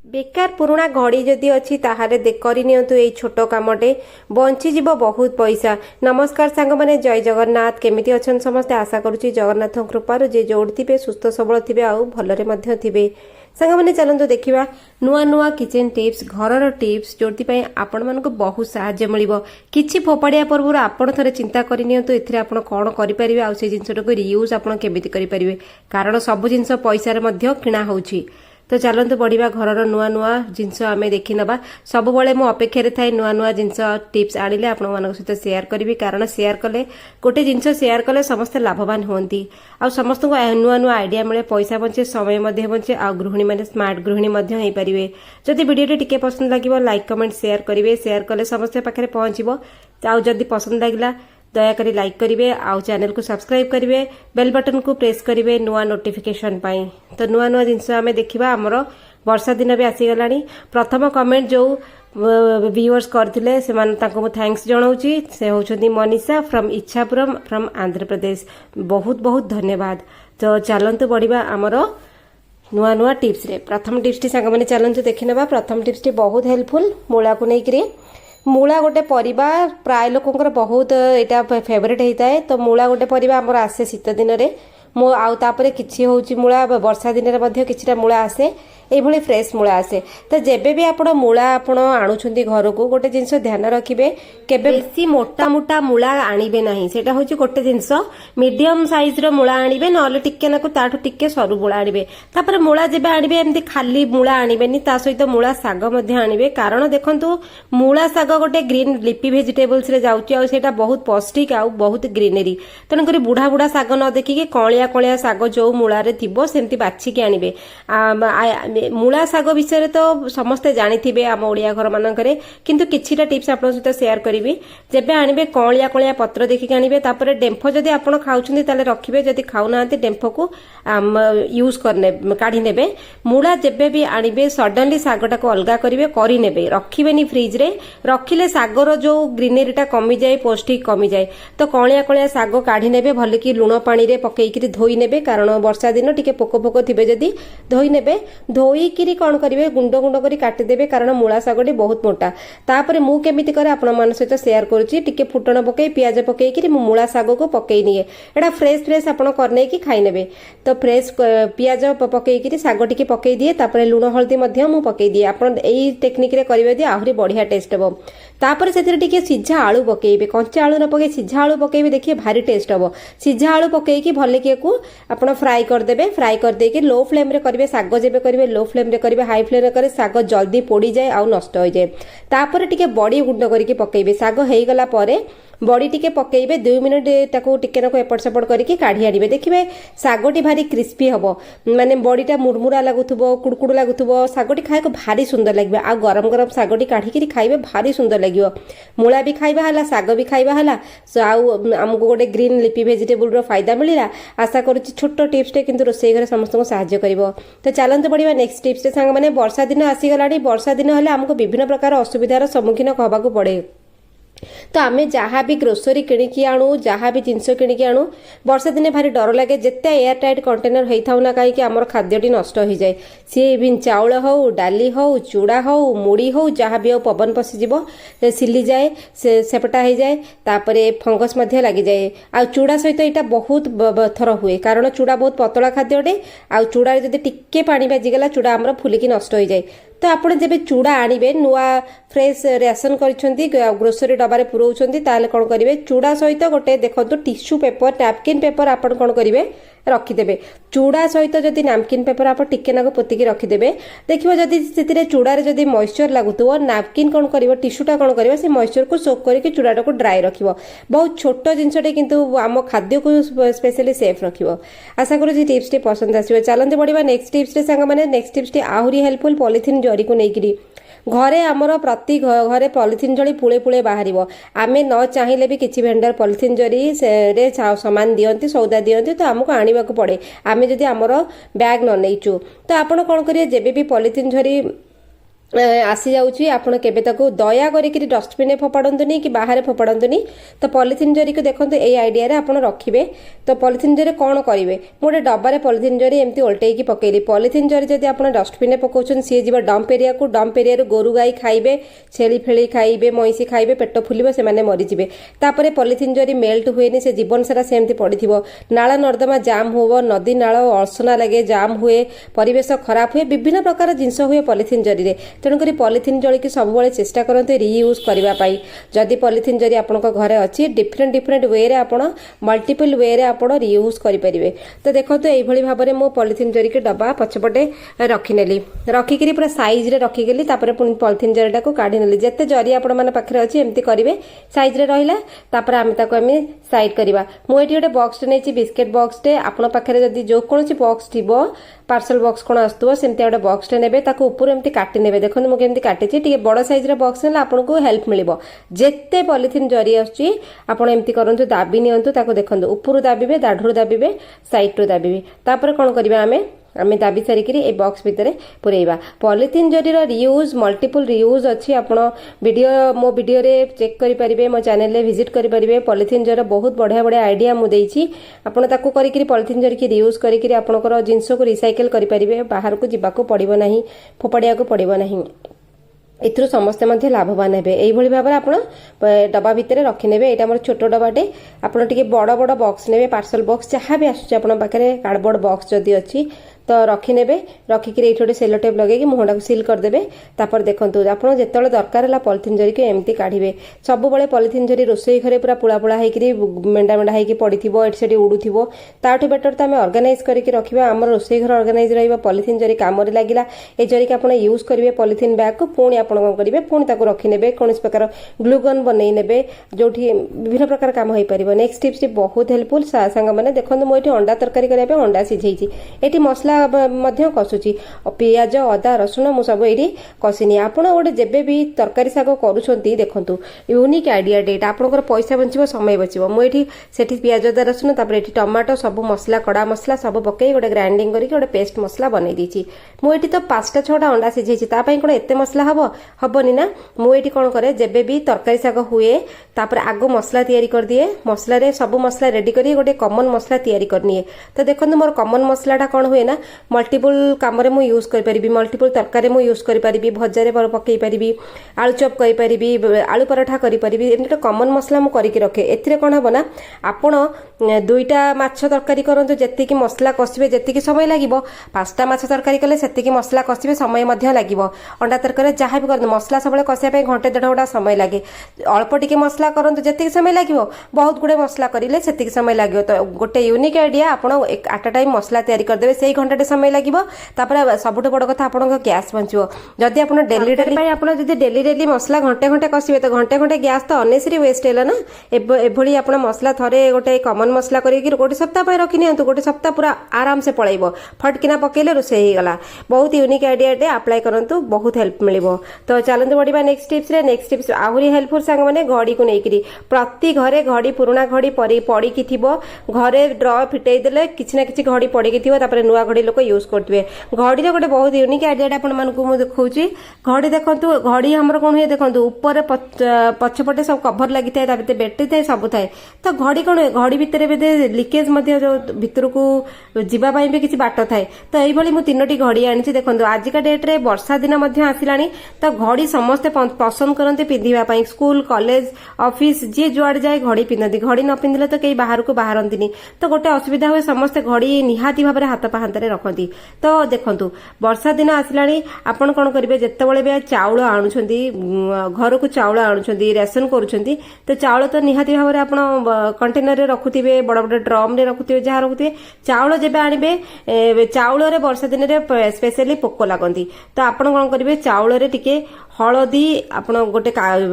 बेकार पुराणा घड़ी जदि अच्छी ताहाले करनियंतु एई छोटो कामटे बंची बहुत पैसा। नमस्कार सांग माने जय जगन्नाथ। केमिति अछन समस्ते आशा करूची जगन्नाथ कृपारु जे जोड़ थिबे सुस्थ सबल थिबे आउ भलरे मध्य थिबे। सांग माने चलंतु देखिबा नुआ नुआ किचन टिप्स घरर टिप्स जोति पई आपण मानको बहुत सहाय्य मिलिबो। किछि फोपाडिया पूर्व आपण थरे चिंता करनियंतु एथिरे आपण कोन करि परिबे आउ से जिंसटको रियूज आपण केमिति करि परिबे कारण सब जिंस पैसा रे मध्य किणा होउची। तो चलते बढ़िया घरर नुआ नुआ जिनस आम देखी नवा सब बड़े मो अपेक्षा थाए नुआ नुआ जिनस टिप्स आनिले आपण मान सहित शेयर करी कारण शेयर कले गोटे जिनस शेयर कले समस्ते लाभवान होती आ समस्त नुआ नुआ आइडिया मिले पैसा बचे समय बचे आ गृहिणी मैंने स्मार्ट गृहिणी हो पारे। जदि वीडियो टी पसंद लगे लाइक कमेंट शेयर करेंगे शेयर कले समस्ते पाखे पहुंचो आदि पसंद लगे दयाकोरी लाइक करेंगे आउ चैनल को सब्सक्राइब करेंगे बेल बटन को प्रेस करेंगे नुआ नोटिफिकेशन पाई। तो नुआ नुआ जिनस आम देखा आमर वर्षा दिन भी आसीगला। प्रथम कमेंट जो व्यूअर्स करथिले से मान ताको थैंक्स जणाउची से होचंदी मनीषा फ्रॉम इच्छापुरम फ्रॉम आंध्र प्रदेश। बहुत बहुत धन्यवाद। तो चलंतु बढ़िया आमर नुआ नुआ टिप्स रे प्रथम टिप्स टी सांग माने चलंतु देखि नेबा। प्रथम टिप्स टी बहुत हेल्पफुल मूला को नेकरी। मूला गोटे परिबा प्राय लोकंकर बहुत एटा फेवरेट होता है। तो मूला गोटे परिबा आमर आसे शीत दिन रे मो आउ तापरे किछि होउची मूला वर्षा दिन रे मध्य किछिटा मूला आसे एभली फ्रेश मूला आसे। तो जेबे भी आपण मूला आपण आणुछंती घर को गोटे जिंस ध्यान रखिबे केबे बेसी मोटा मोटा मूला आनिबे नाही। सेटा होची गोटे जिंस मीडियम साइज रो मूला आनिबे नले टिके नाको ताठु टिके सरू मूला आनिबे। तापर मूला जेबे आनिबे एमती खाली मूला आनिबेनी ता सहित मूला साग मध्ये आनिबे कारण देखंतु मूला साग गोटे ग्रीन लिपी वेजिटेबल्स रे जाउची आ सेटा बहुत पौष्टिक आ बहुत ग्रीनरी। तन करी बुढ़ा बुढ़ा साग न देखिके कळिया कळिया साग जो मूला रे थिबो सेमती बाछि के आनिबे। मूला साग विषय तो समस्ते जानिथिबे आम ओडिया घर मानकरे किंतु किछिटा टिप्स आपन सहित शेयर करिवि। जेबे आनिबे कळिया कळिया पत्र देखिके आनिबे तापर डेम्फो जदि आपन खाउछन्ती ताले रखिबे जदि खाउनांती डेम्फो को यूज करने काढी नेबे। मूला जेबे भी आनिबे सडनली सागटा को अलगा करिवे करि नेबे रखिबेनी फ्रिज रे रखिले सागर जो ग्रीनरीटा कमी जाए पौष्टिक कमी जाए। तो कळिया कळिया साग काढी नेबे भले कि लुण पानी रे पकेइकरी धोई नेबे कारण वर्षा दिन टिके पोको पोको थिबे जदि धोई नेबे धोईकिरी कौन करेंगे गुंड गुंड करी काटिदेबे कारण मूला सागटी बहुत मोटा। तापर मु केमिति करे आपण मान सहित शेयर करूची टिके फुटण पकई पियाज पकईकरी मु मूला साग को पकई निए एटा फ्रेश फ्रेश आपण करने की खाई नेबे। तो फ्रेश पियाज पकईकरी साग टिके पकई दिए तापर लुण हळदी मध्य मु पकई दिए। आपण एई टेक्निक रे करिवे दि आहुरी बढ़िया टेस्ट हबो। तापर सेतिर टिके सिझा आलू पकईबे कंचा आलू न पकई सिझा आलू पकईबे देखिए भारी टेस्ट हबो। सिझा आलू पकईकी भले के को आपण फ्राई कर देबे फ्राई कर देके लो फ्लेम रे करिवे साग जेबे करिवे लो फ्लेम रे करिवे हाई फ्लेम रे करे साग जल्दी पोड़ी जाए आउ नष्ट हो जाए। तापर टिके बड़ी गुंड करके पकईबे साग हेई गला परे बड़ी टिके पकईबे 2 मिनिट ताको टिके नाको एपट सेपट करके काढी आनिबे। देखिबे सागटी भारी क्रिस्पी हबो माने बड़ीटा मुरमुरा लागुथुबो कुडकुड लागुथुबो सागटी खाए को भारी सुंदर लागबे। आ गरम गरम सागटी काढी करी खाइबे भारी सुंदर लागियो। मूला भी खाइबा हला साग भी खाइबा हला आउ हमको गोटे ग्रीन लिपी वेजिटेबल रो फायदा मिलिला। आशा करूची छोटो टिप्स टे किंतु रोसई घरे समस्त को सहाय्य करिवो। तो चलंत बढ़िया नेक्स्ट टिप्स टे सांग माने वर्षा दिन आसी गलाडी वर्षा दिन हले हमको विभिन्न प्रकार असुविधार सम्मुखीन होबा को पड़े। तो आमे जहाँ भी ग्रोसरी किणिकी आणु जहाँ भी जिनस किणिकी आणु वर्षा दिने भारी डर लगे जेते एयर टाइट कंटेनर होइथाउ ना कहीं आमर खाद्यटी नष्ट हो जाए। सी इवन चाउल हो डाली हो चूड़ा हो मुड़ी हो जहाँ भी हो पवन पशिजिवो सिली जाए सेपटा हो जाए तापरे फंगस मध्य लगी जाए। आ चूड़ा सहित एटा बहुत थर हुए कारण चूड़ा बहुत पतला खाद्यटे आ चूड़ा जदि टिके पानी बाजिगला चूड़ा आमर फुलिकी नष्ट हो जाए। तो आपण जेबे चूड़ा आनिबे नुआ फ्रेश रेशन करिसंती ग्रोसरी डबारे पुरौछंती ताले कोन करिवे चूड़ा सहित गोटे देखंतु टिश्यू पेपर नैपकिन पेपर आपण कोन करिवे रखिदेबे। चूड़ा सहित जदि नैपकिन पेपर आप टिके नाको पोतिकी रखिदेबे देखिबो जदि सेतिरे चूड़ारे जदि मॉइस्चर लागुतबो नैपकिन कोन करिवो टिश्यूटा कोन करिवो से मॉइस्चर को सोक करके चूड़ाटा को ड्राई रखिवो। बहुत छोटो जिंसटे किंतु आम खाद्य को स्पेशली सेफ रखिवो। आशा करू जे टिप्स टे पसंद आसीबो। चलंते बढ़िबा नेक्स्ट टिप्स रे संग माने नेक्स्ट टिप्स टे आहुरी हेल्पफुल पॉलिथिन जरी को नेकिरी घरे आमर प्रति घरे पॉलिथिन जड़ी पुले पुले बाहर आमे न चाहिए भी किसी भेंडर पॉलिथिन जरी रे सामान दियंती सौदा दियंती तो आमको आनिबा को पड़े आमे जदि आमर बैग न नैचु। तो आपण कोन करिए जेबे भी पॉलिथिन जरी आसी जाऊँगी आपण केबे ताको दया करिकरी डस्टबिन फोपाड़तुनी कि बाहर फोपाड़तुनी। तो पॉलिथिन जरी को देखो ये आइडिया रे आपण रखिबे। तो पॉलिथिन जरी कौन करेंगे गोटे डब्बारे पॉलिथिन जरी एमती उल्टेकी पकेली पॉलिथिन जरी जब आप डस्टबिन पकाउछन सी जीव डंप एरिया को डंप एरिया गोरु गाई खाइबे छेली फेली खाइबे मईसी खाइबे पेट फुलिबो से माने मरीजिबे। तापरे पॉलिथिन जरी मेल्ट हुएनी से जीवन सारा सेमती पड़िथिबो नाला नर्दमा जाम होबो नदी नाल असना लगे जाम हुए परिवेश खराब हुए विभिन्न प्रकार जिनस हुए पॉलिथिन जरी रे। तेणुक पॉलिथिन जरी की सब चेष्टा करते रियूज करने जदि पॉलिथिन जरी आपण घरे अच्छी डिफरेंट डिफरेंट वे रे आपण मल्टीपल वे रे आपण रियूज करें। तो देखो तो यही भाव में मो पॉलिथिन जरी के डब्बा पछपटे रखिनेली रखिकी पूरा साइज रे रखिगली पुणी पॉलिथिन जरीटा को काढ़ी नेली जिते जरी आपण मैंने पाखे अच्छी एमती करेंगे साइज रे रहा तापर आम साइड करवा मुझे गोटे बॉक्स नहीं बिस्केट बॉक्स आपण पाखे जदि जो कौन बॉक्स थी पार्सल बॉक्स कौन आसुव सेमती गोटे बॉक्स ने ताको ऊपर एमती काटी नेबे। देखो मुझे केमती काटी बड़ साइज रे बॉक्स ने आपको हेल्प मिलिबो जेते पॉलिथिन जरी आछी आपण एमती करंतु दाबी नियंतु ताको देखंतु ऊपर दाबिबे दाढरू दाबिबे साइड रु दाबिबे तापर कोन करबा आमे दाबी सारिकी ए बॉक्स भितर पुरेबा। पॉलिथिन जरी रियूज मल्टीपल रियूज अच्छी आपण मो वीडियो रे चेक करि परिबे मो चैनल रे विजिट करि परिबे। पॉलिथिन जरी बहुत बढ़िया बढ़िया आइडिया मु देइछि आपण ताको करिकरी पॉलिथिन जरी की रियूज करिकरी आपनकर जिंस को रिसाइकल करि परिबे बाहर को जिबाको पड़िबो नाही फोपाडिया को पड़िबो नाही एथुरु समस्ते मध्य लाभवान हेबे। एई भली भाबरे आपण डब्बा भितर रखिनेबे एटा हमर छोटो डब्बाटे आपण टिके बड़ बड़ बॉक्स नेबे पार्सल बॉक्स जहाँ भी आसुचे आपण पाखरे कार्डबोर्ड बॉक्स जदि अछि तो रखिनेबे रखिकी ये गोटे सेलो टेप लगे मुहटा को सिल करदेबे। तापर देखंतु आपण जेतले दरकार होला पॉलिथिन जरी के एमती काढिबे सब बेले पॉलिथिन जरी रोसई घरे पूरा पुळा पुळा हेकरी मेंडा मेंडा हेकी पड़िथिबो एट सेटी उडुथिबो ताठु बेटर त हमें ऑर्गेनाइज करके रखिबा हमर रोसई घर ऑर्गेनाइज रहइबा पॉलिथिन जरी काम रे लागिला ए जरी के आपण यूज करिवे पॉलिथिन बैग को पुणी आपण कोन करिवे पुणी ताको रखिनेबे कोनस प्रकार ग्लू गन बनै नेबे जोठी विभिन्न प्रकार काम होई परिबो। नेक्स्ट टिप्स बहुत हेल्पफुल सांग माने देखंतु मो एठी अंडा तरकारी करिया पे अंडा सिझेइछि एठी मसला मध्य कसुची पियाज अदा रसुण मु सब एठी कसिनी आपण गोटे जेबे भी तरकारी साग करूछंती देखंतु यूनिक आइडिया डेट आपनकर पैसा बंचिबो समय बचिबो। मु एठी सेठी पियाज अदा रसुण तापर एठी टमाटो सब मसला कड़ा मसला सब पकई गोटे ग्राइंडिंग करी गोटे पेस्ट मसला बनै दीची। मु एठी तो 5टा 6टा अंडा सिझेइछि ता पई कोन एते मसला हबनी ना। मु एठी कोन करे जेबे भी तरकारी साग हुए तापर आगो मसला तयारी कर दिए मसला रे सब मसला रेडी करी गोटे कॉमन मसला तयारी करनिए। तो देखंतु मोर कॉमन मसलाटा कोन हुए ना मल्टीपल काम रे मु यूज कर परिबी मल्टीपल तरकारी मु यूज कर परिबी भजा रे पकई परिबी आलू चॉप कर परिबी आलू पराठा कर परिबी एमती कॉमन मसला मु करिक रखे। एथिरे कोन हबो ना आपण 2टा माछ तरकारी करंतु जेतिकी मसला कसिबे जेतिकी समय लागिबो 5टा माछ तरकारी कले सेतिकी मसला कसिबे समय मध्य लागिबो। अंडा तरकारी जहाँ भी कर मसला सबले कसिया पे घंटे 1.5 घंटा समय लागे अल्प टिके मसला करंतु जेतिकी समय लागिबो बहुत गुडे मसला करिले सेतिकी समय लागिबो। तो गोटे यूनिक आइडिया आपण एट अ टाइम मसला तयारी कर देबे सेही घंटाटे समय लागिबो तापर सबुठु बड़ कथा आपन गैस बंचिबो। जदि आपन डेली डेली आपन जदि डेली डेली मसला घंटे घंटे कसिबे तो घंटे घंटे गैस तो अनेसरी वेस्ट हैला ना। एभली आपन मसला थरे गोटे कॉमन मसला करिकि गोटे सप्ताह पय रखि नियंतु गोटे सप्ताह पूरा आराम से पळैबो फटकिना पकेले रोसे हे गला। बहुत यूनिक आइडिया टे अप्लाई करंतु बहुत हेल्प मिलिबो। तो चलंतु बढ़िबा नेक्स्ट टिप्स रे। नेक्स्ट टिप्स आहुरी हेल्पफुल सांग माने घड़ी को नेकरी प्रति घरे घड़ी पुराना घड़ी पड़ी कि थिबो घरे ड्रॉ फिटै देले किछि ना किछि घड़ी पड़ी कि थिबो तापर नुआ घड़ी लोक यूज करथिबे। घड़ी रे गोटे बहुत यूनिक आइडिया आपण मानकु मु देखौची घड़ी देखंतु घड़ी हमर कोन हे देखंतु ऊपर पछपटे सब कवर लागि थाए ता भितर बैटरी थाए सब थाए। तो घड़ी कोन घड़ी भितर बेदे लीकेज मध्ये जो भितर को जिबा पई भी किछि बाट थाए। तो एई भली मु 3टी घड़ी आनिछि देखंतु आजिका डेट रे वर्षा दिन मध्ये आसिलानी तो घड़ी समस्त पसंद करते पिंधिबा पई स्कूल कॉलेज ऑफिस जे जुआड़ जाए घड़ी पिंधती घड़ी न पिंधिले तो कई बाहर को बाहरंतिनी तो गोटे असुविधा हुए समस्त घड़ी निहाती भाबरे हाथ पाहांतरे रखती। तो देखंतु वर्षा दिन आसिलानी आपण कोन करिवे जेतेबेले बे चाउल आनुछंती घर को चाउल आनुछंती रेशन करूछंती तो चाउल तो निहाती भाबरे आपण कंटेनर रे रखुथिबे बड़ बड़ ड्रम रे रखुथिबे जहा रखुथिबे चाउल जेबे आनिबे चाउल रे वर्षा दिन रे स्पेशली पोको लागंती। तो आपण कोन करिवे चाउल रे टिके हलदी आपण गोटे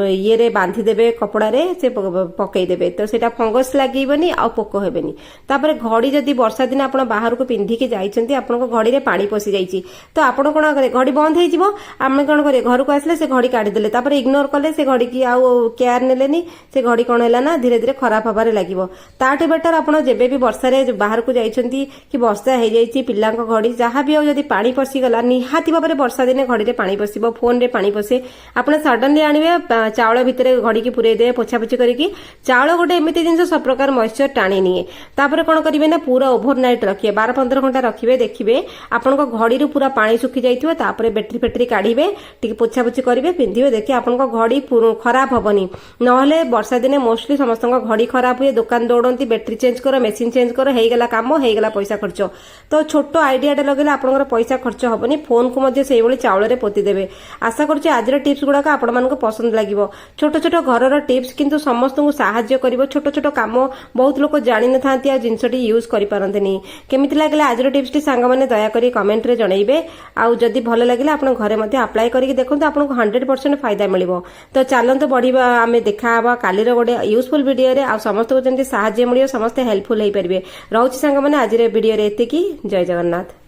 ये रे बांधी देबे कपड़ा रे से पकई देबे तो सेटा फंगस लागीबनी आ पोको हेबेनी। तापर घड़ी जदी वर्षा दिन आपण बाहर को पिंधी के जाइछन जाइछंती आपनको घड़ी रे पानी पसी जाइछि तो आपण कोन करे घड़ी बंद हे जिवो आमे कोन करे घर को आसले से घड़ी काढी देले तापर इग्नोर करले से घड़ी की आउ केयर नेलेनी से घड़ी कोन हैला ना धीरे धीरे खराब हबारे लागिवो ताटे बेटर आपण जेबे भी वर्षा रे बाहर को जाइछंती कि वर्षा हे जाइछि पिल्लांको घड़ी जहाँ भी हो जदी पानी पसी गला निहाती भाबरे वर्षा दिने घड़ी रे पानी पसिबो फोन रे पानी पसे आपण सडनली आनिबे चावल भितरे घड़ी की पुरे दे पोछा पोछि करिकी चावल गोटे एमिति जिंस सब प्रकार मॉइस्चर टाणी निए तापर कोन करिवे ना पूरा ओवरनाइट रखिए 12-15 घंटा रखिबे देखिबे आपनको घड़ी रू पूरा पानी सुखी जाइथिबो तापर बैटरी फेटरी काढिबे टिके पोछा पोछि करिवे पिंधिबे देखि आपनको घड़ी खराब हबनी नहले वर्षा दिने मोस्टली समस्त घड़ी खराब हुए दुकान दौड़ती बैटरी चेंज करो मेसिन चेंज करो हेगला काम हेगला पैसा खर्च तो छोट आइडियाटे लगेले आपनकर पैसा खर्च हबनी फोन को मध्य सेही भली चावल रे पोती देबे आशा करछि आजर टिप्स गुडाक आपण मानको पसंद लागिवो छोट छोट घरर टिप्स किंतु समस्त को सहाय्य करिवो छोट छोट काम बहुत लोक जानि न थांती आ जिंसटी यूज करि पारंतनी केमिति लागले आजर टिप्स टी सांग माने दया करी कमेंट रे जणैबे आ जदी भलो लागिले आपण घरे मध्ये अप्लाई करिक देखंतु आपनको 100% फायदा मिलिवो तो चलंतु बढ़िबा आमे देखा हबा कालीर गोटे यूजफुल वीडियो रे आ समस्त को जेंति सहाय्य मिलियो समस्त हेल्पफुल हेई परिबे रहउछि सांग माने आजर वीडियो रे एतिकी जय जगन्नाथ।